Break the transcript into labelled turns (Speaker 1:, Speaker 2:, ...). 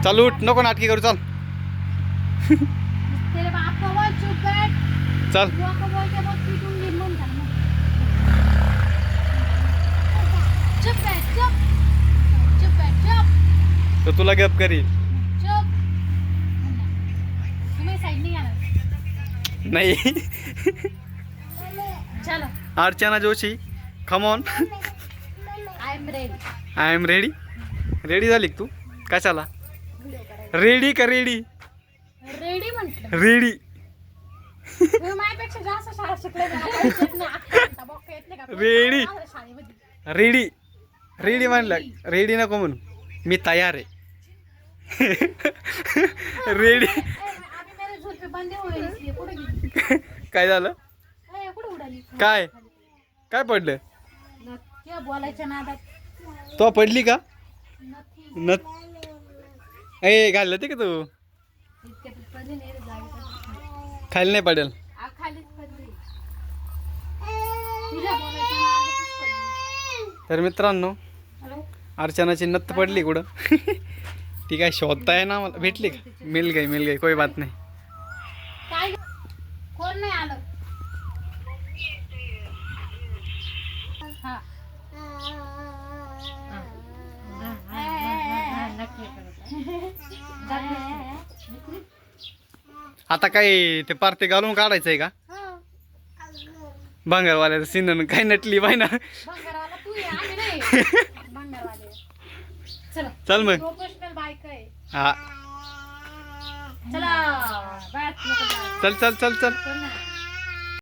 Speaker 1: चल उठ, नको नाटकी करू, चल
Speaker 2: तेरे बाप को बोल चुप बैठ,
Speaker 1: चल.
Speaker 2: बुआ को बोल के बहुत पीटूंगी मन करना. चुप बैठ चुप, चुप बैठ चुप,
Speaker 1: तो तुला गप करील.
Speaker 2: चुप. तुम्हें साइड नहीं आना.
Speaker 1: नाही.
Speaker 2: चलो.
Speaker 1: Archana Joshi, come on.
Speaker 2: I am ready.
Speaker 1: I am ready. Ready झाली का तू? कशाला रेडी का रेडी?
Speaker 2: रेडी म्हटलं.
Speaker 1: रेडी.
Speaker 2: तुम्ही माझ्यापेक्षा जास्त शाळा शिकले
Speaker 1: रेडी.
Speaker 2: शाळेमध्ये.
Speaker 1: रेडी. रेडी म्हणलं. रेडी नको म्हणू, मी तयार आहे. रेडी.
Speaker 2: आम्ही मेरे झोपे बंदे हुए इसलिए कुठे गेली?
Speaker 1: काय झालं?
Speaker 2: कुठे उडाली?
Speaker 1: काय काय पडलं?
Speaker 2: नक्की बोलायच्या नादात.
Speaker 1: तो पडली का?
Speaker 2: नक्की.
Speaker 1: न ए घाललं ते का तू?
Speaker 2: इतके पडले नाही रे जागेवर.
Speaker 1: खाली नाही पडेल.
Speaker 2: खालीच पडली. तुझ्या बोलायच्या नादातच पडली.
Speaker 1: तर मित्रांनो,
Speaker 2: हॅलो.
Speaker 1: अर्चनाची नत्त पडली कुठं? ती काय शोधताय ना मला. भेटली का? मिल गई कोई बात नाही.
Speaker 2: काय कोण नाही आलं? हा.
Speaker 1: आता काय ते पार ते घालून काढायचंय का? भांगरवाल्याचं सिंधन काय नटली बाय ना.
Speaker 2: भंगारवाला तू आहे, आम्ही नाही. भंगारवाले. चला.
Speaker 1: चल मग.
Speaker 2: प्रोफेशनल बाईक आहे.
Speaker 1: हा
Speaker 2: चला. बैठ नको जाऊ.
Speaker 1: चल चल चल चल.
Speaker 2: चल ना.